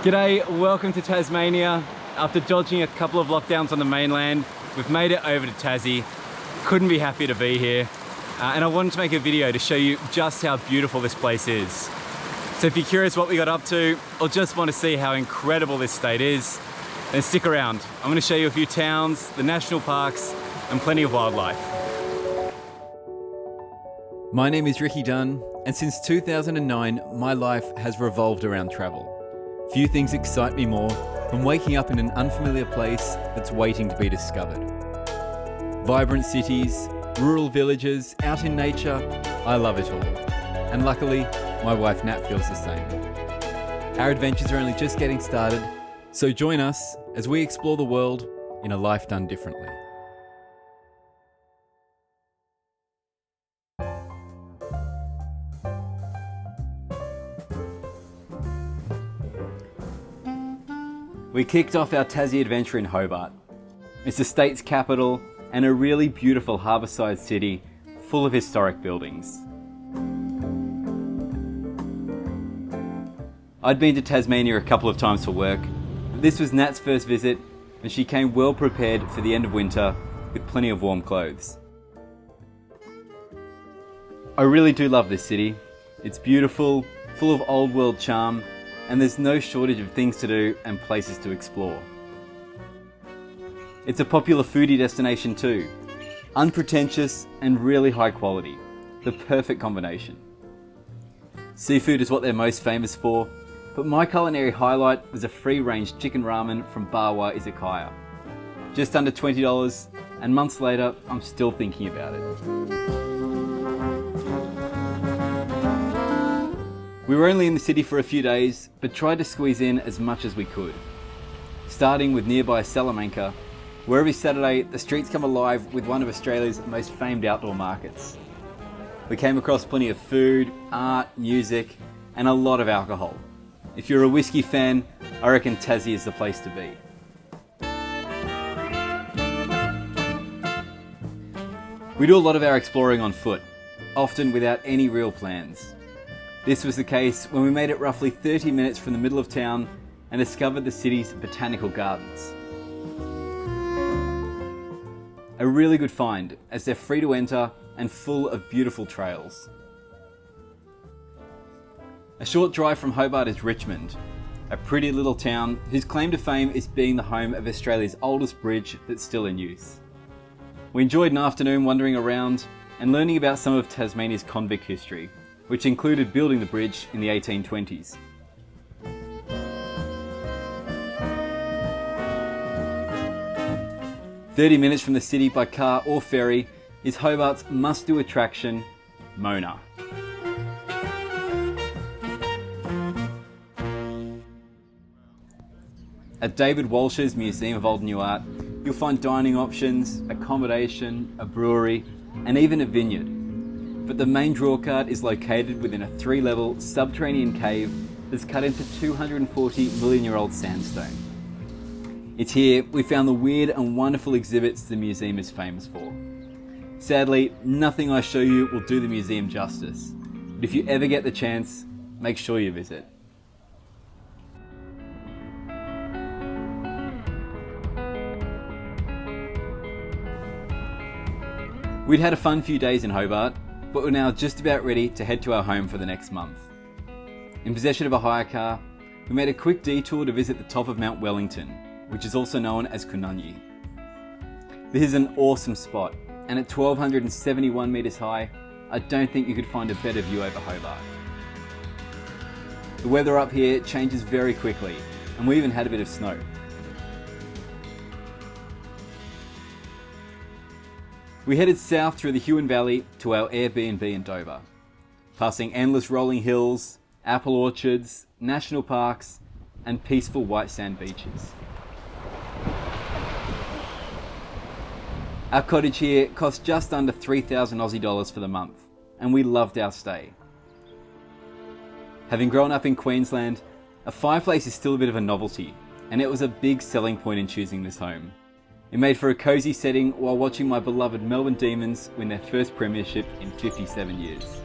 G'day, welcome to Tasmania. After dodging a couple of lockdowns on the mainland, we've made it over to Tassie. Couldn't be happier to be here. And I wanted to make a video to show you just how beautiful this place is. So if you're curious what we got up to, or just want to see how incredible this state is, then stick around. I'm going to show you a few towns, the national parks, and plenty of wildlife. My name is Ricky Dunn, and since 2009, my life has revolved around travel. Few things excite me more than waking up in an unfamiliar place that's waiting to be discovered. Vibrant cities, rural villages, out in nature, I love it all. And luckily, my wife Nat feels the same. Our adventures are only just getting started, so join us as we explore the world in a life done differently. We kicked off our Tassie adventure in Hobart. It's the state's capital and a really beautiful harbourside city full of historic buildings. I'd been to Tasmania a couple of times for work, but this was Nat's first visit and she came well prepared for the end of winter with plenty of warm clothes. I really do love this city. It's beautiful, full of old world charm, and there's no shortage of things to do and places to explore. It's a popular foodie destination too. Unpretentious and really high quality. The perfect combination. Seafood is what they're most famous for, but my culinary highlight was a free-range chicken ramen from Barwa Izakaya. Just under $20, and months later, I'm still thinking about it. We were only in the city for a few days, but tried to squeeze in as much as we could. Starting with nearby Salamanca, where every Saturday the streets come alive with one of Australia's most famed outdoor markets. We came across plenty of food, art, music, and a lot of alcohol. If you're a whiskey fan, I reckon Tassie is the place to be. We do a lot of our exploring on foot, often without any real plans. This was the case when we made it roughly 30 minutes from the middle of town and discovered the city's botanical gardens. A really good find, as they're free to enter and full of beautiful trails. A short drive from Hobart is Richmond, a pretty little town whose claim to fame is being the home of Australia's oldest bridge that's still in use. We enjoyed an afternoon wandering around and learning about some of Tasmania's convict history, which included building the bridge in the 1820s. "30 minutes from the city by car or ferry is Hobart's must-do attraction, Mona. At David Walsh's Museum of Old New Art, you'll find dining options, accommodation, a brewery, and even a vineyard. But the main drawcard is located within a 3-level subterranean cave that's cut into 240 million-year-old sandstone. It's here we found the weird and wonderful exhibits the museum is famous for. Sadly, nothing I show you will do the museum justice, but if you ever get the chance, make sure you visit. We'd had a fun few days in Hobart, but we're now just about ready to head to our home for the next month. In possession of a hire car, we made a quick detour to visit the top of Mount Wellington, which is also known as Kununyi. This is an awesome spot, and at 1,271 metres high, I don't think you could find a better view over Hobart. The weather up here changes very quickly, and we even had a bit of snow. We headed south through the Huon Valley to our Airbnb in Dover, passing endless rolling hills, apple orchards, national parks, and peaceful white sand beaches. Our cottage here cost just under 3,000 Aussie dollars for the month, and we loved our stay. Having grown up in Queensland, a fireplace is still a bit of a novelty, and it was a big selling point in choosing this home. It made for a cosy setting while watching my beloved Melbourne Demons win their first premiership in 57 years.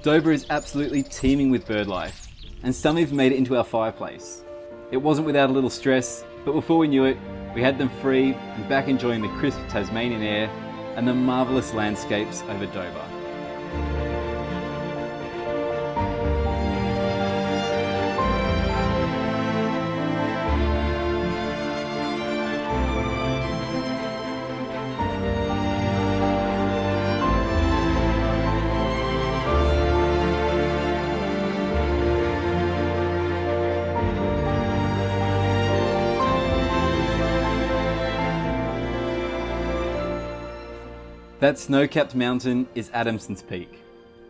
Dover is absolutely teeming with bird life, and some even made it into our fireplace. It wasn't without a little stress, but before we knew it, we had them free and back enjoying the crisp Tasmanian air and the marvellous landscapes over Dover. That snow-capped mountain is Adamson's Peak,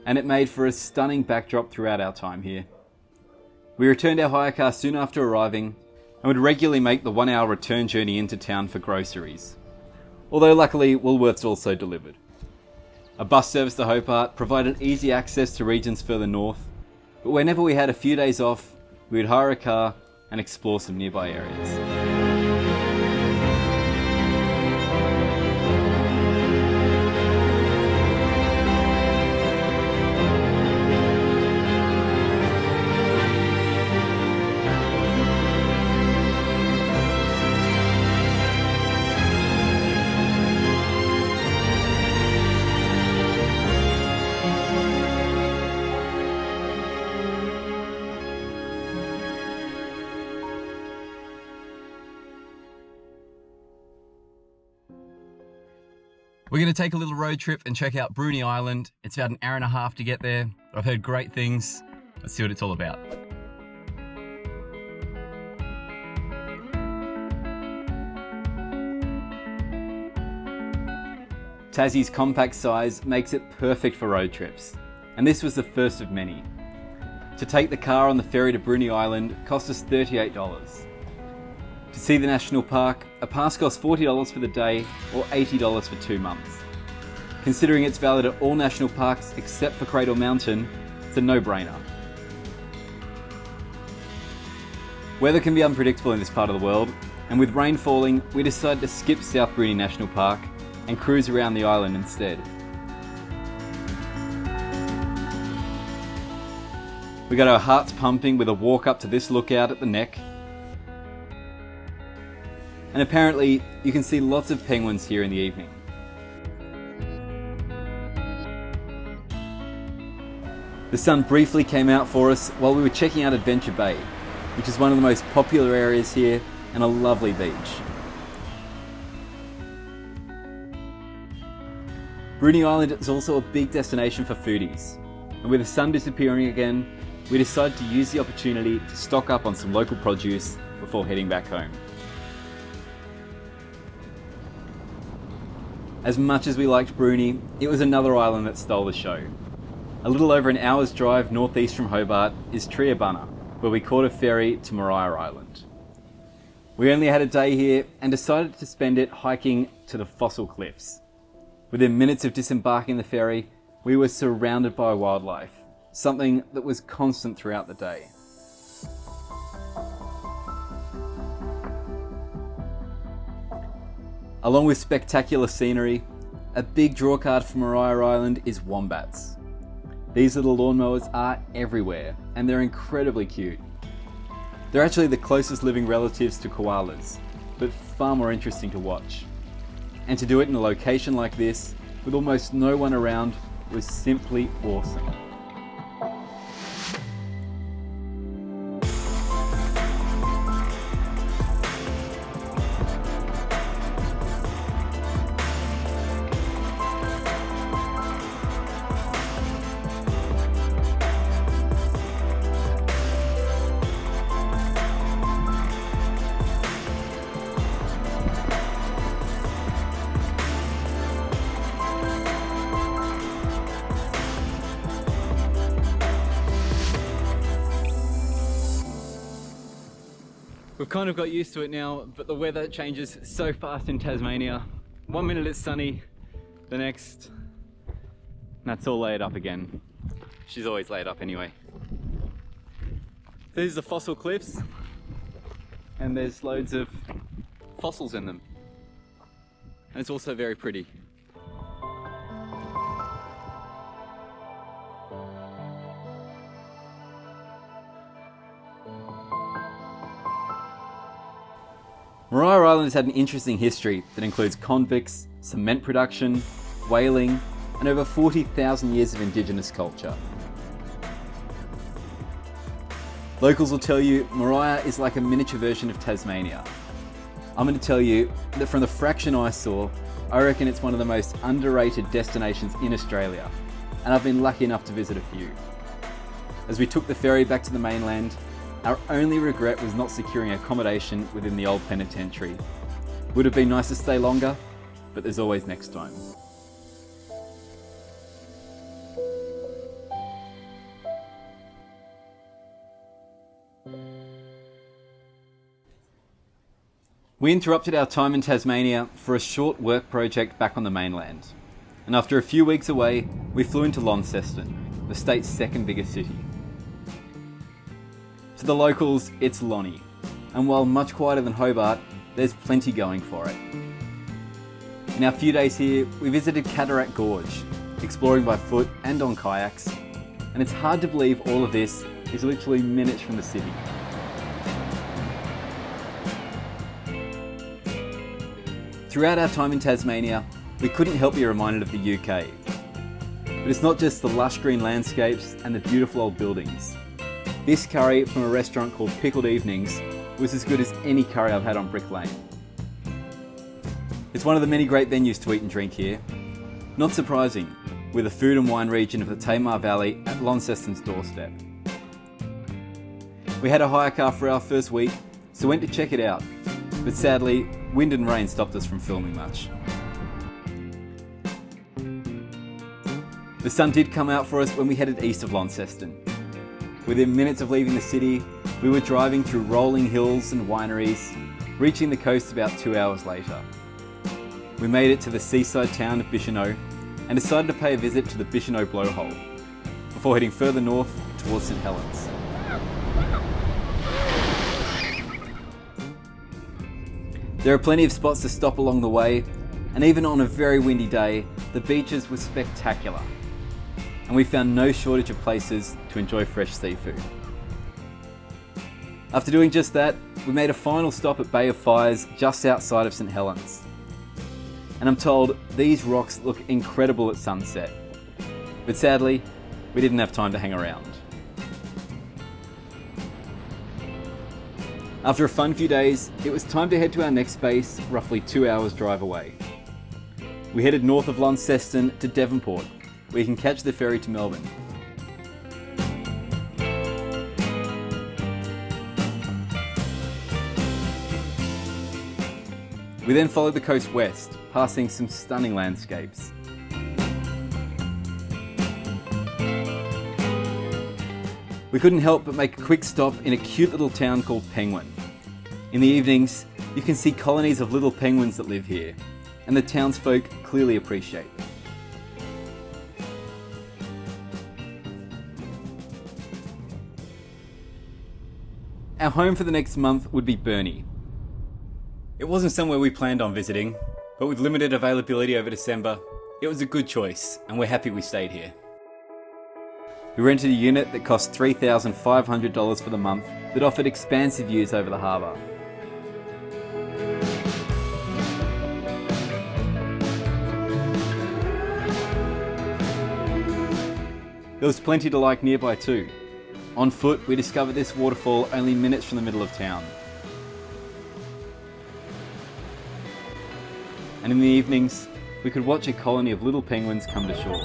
and it made for a stunning backdrop throughout our time here. We returned our hire car soon after arriving, and would regularly make the 1-hour return journey into town for groceries. Although luckily, Woolworths also delivered. A bus service to Hobart provided easy access to regions further north, but whenever we had a few days off, we would hire a car and explore some nearby areas. We're going to take a little road trip and check out Bruny Island. It's about an hour and a half to get there. I've heard great things. Let's see what it's all about. Tassie's compact size makes it perfect for road trips, and this was the first of many. To take the car on the ferry to Bruny Island cost us $38. To see the national park, a pass costs $40 for the day or $80 for 2 months. Considering it's valid at all national parks except for Cradle Mountain, it's a no-brainer. Weather can be unpredictable in this part of the world, and with rain falling, we decided to skip South Bruny National Park and cruise around the island instead. We got our hearts pumping with a walk up to this lookout at the neck. And apparently, you can see lots of penguins here in the evening. The sun briefly came out for us while we were checking out Adventure Bay, which is one of the most popular areas here and a lovely beach. Bruny Island is also a big destination for foodies, and with the sun disappearing again, we decided to use the opportunity to stock up on some local produce before heading back home. As much as we liked Bruny, it was another island that stole the show. A little over an hour's drive northeast from Hobart is Treabunna, where we caught a ferry to Maria Island. We only had a day here and decided to spend it hiking to the Fossil Cliffs. Within minutes of disembarking the ferry, we were surrounded by wildlife, something that was constant throughout the day. Along with spectacular scenery, a big drawcard for Maria Island is wombats. These little lawnmowers are everywhere, and they're incredibly cute. They're actually the closest living relatives to koalas, but far more interesting to watch. And to do it in a location like this, with almost no one around, was simply awesome. We've kind of got used to it now, but the weather changes so fast in Tasmania. 1 minute it's sunny, the next, that's all laid up again. She's always laid up anyway. These are the Fossil Cliffs, and there's loads of fossils in them. And it's also very pretty. Bruny Island has had an interesting history that includes convicts, cement production, whaling, and over 40,000 years of indigenous culture. Locals will tell you Bruny is like a miniature version of Tasmania. I'm going to tell you that from the fraction I saw, I reckon it's one of the most underrated destinations in Australia, and I've been lucky enough to visit a few. As we took the ferry back to the mainland, our only regret was not securing accommodation within the old penitentiary. Would have been nice to stay longer, but there's always next time. We interrupted our time in Tasmania for a short work project back on the mainland. And after a few weeks away, we flew into Launceston, the state's second biggest city. To the locals, it's Lonnie. And while much quieter than Hobart, there's plenty going for it. In our few days here, we visited Cataract Gorge, exploring by foot and on kayaks. And it's hard to believe all of this is literally minutes from the city. Throughout our time in Tasmania, we couldn't help be reminded of the UK. But it's not just the lush green landscapes and the beautiful old buildings. This curry from a restaurant called Pickled Evenings was as good as any curry I've had on Brick Lane. It's one of the many great venues to eat and drink here. Not surprising, with the food and wine region of the Huon Valley at Launceston's doorstep. We had a hire car for our first week, so went to check it out. But sadly, wind and rain stopped us from filming much. The sun did come out for us when we headed east of Launceston. Within minutes of leaving the city, we were driving through rolling hills and wineries, reaching the coast about 2 hours later. We made it to the seaside town of Bicheno and decided to pay a visit to the Bicheno blowhole, before heading further north towards St Helens. There are plenty of spots to stop along the way, and even on a very windy day, the beaches were spectacular. And we found no shortage of places to enjoy fresh seafood. After doing just that, we made a final stop at Bay of Fires just outside of St Helens. And I'm told these rocks look incredible at sunset. But sadly, we didn't have time to hang around. After a fun few days, it was time to head to our next base, roughly 2 hours drive away. We headed north of Launceston to Devonport, where you can catch the ferry to Melbourne. We then followed the coast west, passing some stunning landscapes. We couldn't help but make a quick stop in a cute little town called Penguin. In the evenings, you can see colonies of little penguins that live here, and the townsfolk clearly appreciate them. Our home for the next month would be Burnie. It wasn't somewhere we planned on visiting, but with limited availability over December, it was a good choice, and we're happy we stayed here. We rented a unit that cost $3,500 for the month that offered expansive views over the harbour. There was plenty to like nearby too. On foot, we discovered this waterfall only minutes from the middle of town. And in the evenings, we could watch a colony of little penguins come to shore.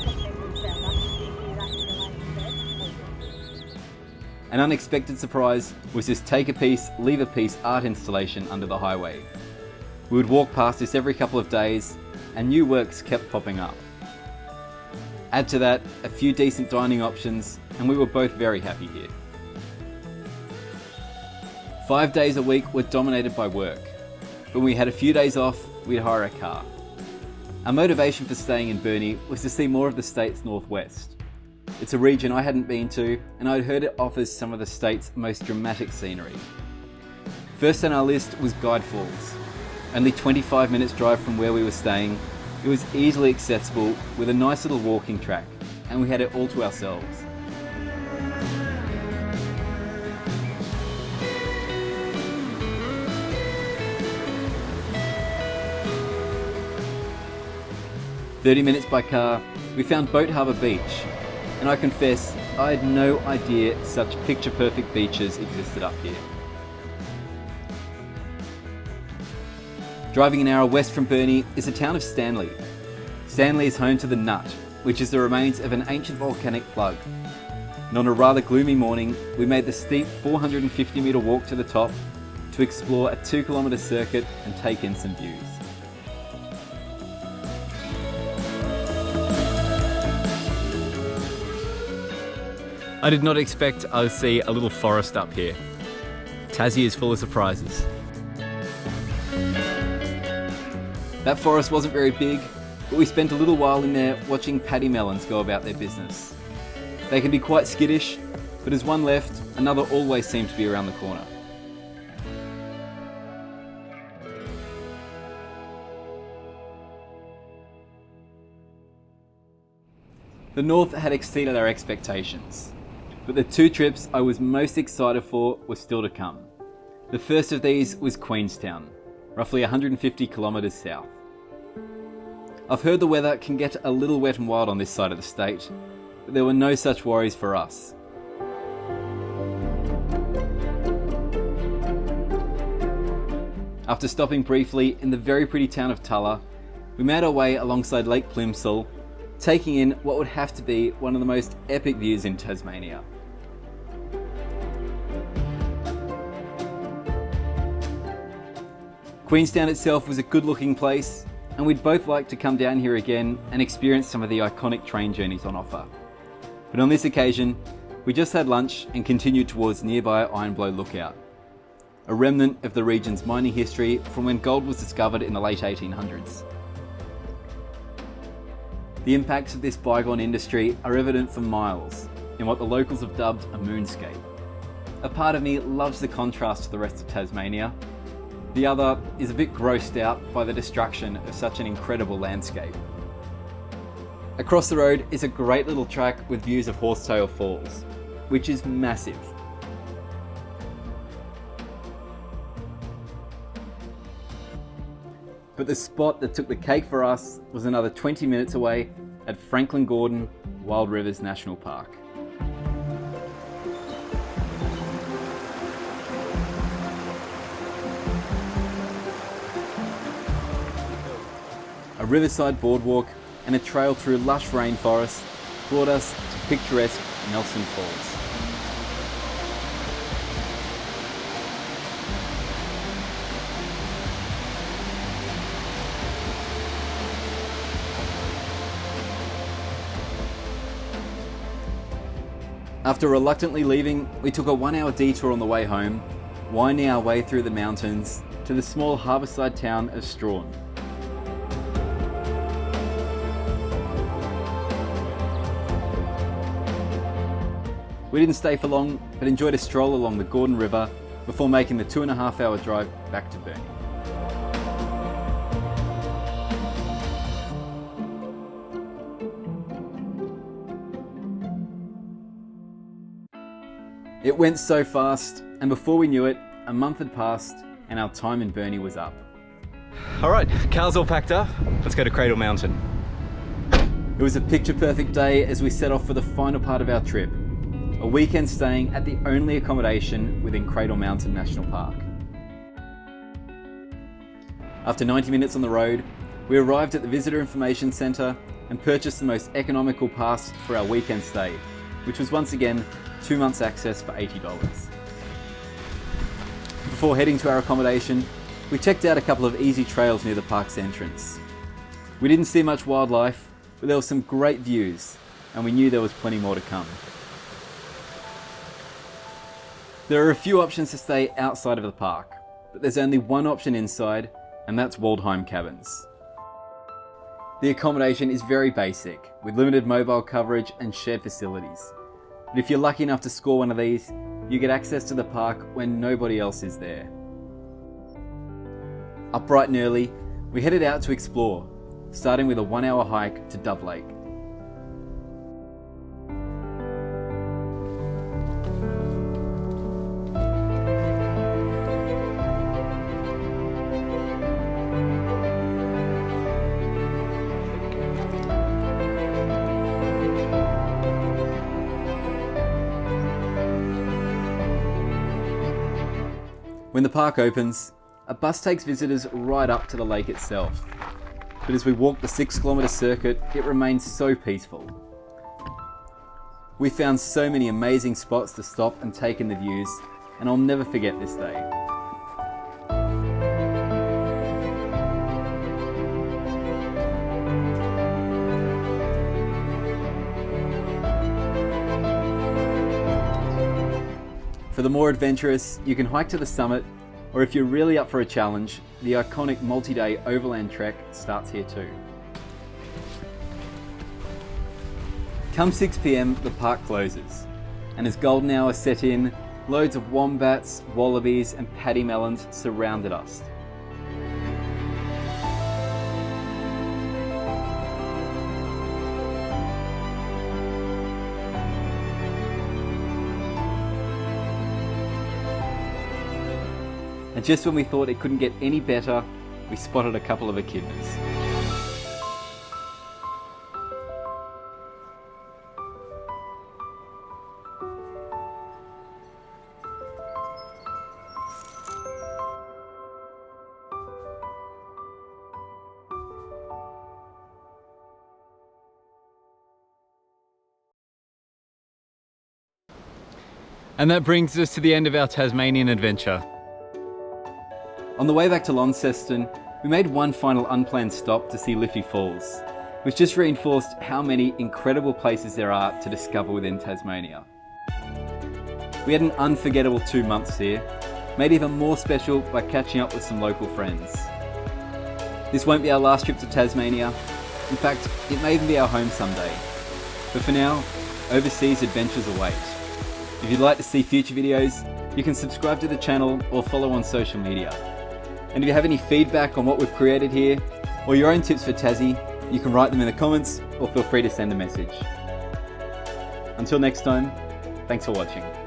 An unexpected surprise was this take a piece, leave a piece art installation under the highway. We would walk past this every couple of days, and new works kept popping up. Add to that a few decent dining options, and we were both very happy here. 5 days a week were dominated by work. When we had a few days off, we'd hire a car. Our motivation for staying in Burnie was to see more of the state's northwest. It's a region I hadn't been to, and I'd heard it offers some of the state's most dramatic scenery. First on our list was Guide Falls. Only 25 minutes drive from where we were staying, it was easily accessible with a nice little walking track, and we had it all to ourselves. 30 minutes by car, we found Boat Harbour Beach, and I confess, I had no idea such picture-perfect beaches existed up here. Driving an hour west from Burnie is the town of Stanley. Stanley is home to the Nut, which is the remains of an ancient volcanic plug. And on a rather gloomy morning, we made the steep 450 metre walk to the top to explore a 2-kilometre circuit and take in some views. I did not expect I would see a little forest up here. Tassie is full of surprises. That forest wasn't very big, but we spent a little while in there watching paddy melons go about their business. They can be quite skittish, but as one left, another always seemed to be around the corner. The north had exceeded our expectations, but the 2 trips I was most excited for were still to come. The first of these was Queenstown, roughly 150 kilometres south. I've heard the weather can get a little wet and wild on this side of the state, but there were no such worries for us. After stopping briefly in the very pretty town of Tulla, we made our way alongside Lake Plimsoll, taking in what would have to be one of the most epic views in Tasmania. Queenstown itself was a good looking place, and we'd both like to come down here again and experience some of the iconic train journeys on offer. But on this occasion, we just had lunch and continued towards nearby Ironblow Lookout, a remnant of the region's mining history from when gold was discovered in the late 1800s. The impacts of this bygone industry are evident for miles in what the locals have dubbed a moonscape. A part of me loves the contrast to the rest of Tasmania. The other is a bit grossed out by the destruction of such an incredible landscape. Across the road is a great little track with views of Horsetail Falls, which is massive. But the spot that took the cake for us was another 20 minutes away at Franklin Gordon Wild Rivers National Park. A riverside boardwalk and a trail through lush rainforest brought us to picturesque Nelson Falls. After reluctantly leaving, we took a 1-hour detour on the way home, winding our way through the mountains to the small harbourside town of Strawn. We didn't stay for long, but enjoyed a stroll along the Gordon River before making the 2.5-hour drive back to Burnie. It went so fast, and before we knew it, a month had passed and our time in Burnie was up. Alright, car's all packed up. Let's go to Cradle Mountain. It was a picture-perfect day as we set off for the final part of our trip, a weekend staying at the only accommodation within Cradle Mountain National Park. After 90 minutes on the road, we arrived at the Visitor Information Centre and purchased the most economical pass for our weekend stay, which was once again 2 months access for $80. Before heading to our accommodation, we checked out a couple of easy trails near the park's entrance. We didn't see much wildlife, but there were some great views, and we knew there was plenty more to come. There are a few options to stay outside of the park, but there's only one option inside, and that's Waldheim Cabins. The accommodation is very basic, with limited mobile coverage and shared facilities. But if you're lucky enough to score one of these, you get access to the park when nobody else is there. Up bright and early, we headed out to explore, starting with a 1-hour hike to Dove Lake. When the park opens, a bus takes visitors right up to the lake itself. But as we walk the 6-kilometre circuit, it remains so peaceful. We found so many amazing spots to stop and take in the views, and I'll never forget this day. For the more adventurous, you can hike to the summit, or if you're really up for a challenge, the iconic multi-day overland trek starts here too. Come 6 PM, the park closes, and as golden hour set in, loads of wombats, wallabies and paddy melons surrounded us. And just when we thought it couldn't get any better, we spotted a couple of echidnas. And that brings us to the end of our Tasmanian adventure. On the way back to Launceston, we made one final unplanned stop to see Liffey Falls, which just reinforced how many incredible places there are to discover within Tasmania. We had an unforgettable 2 months here, made even more special by catching up with some local friends. This won't be our last trip to Tasmania. In fact, it may even be our home someday. But for now, overseas adventures await. If you'd like to see future videos, you can subscribe to the channel or follow on social media. And if you have any feedback on what we've created here, or your own tips for Tassie, you can write them in the comments or feel free to send a message. Until next time, thanks for watching.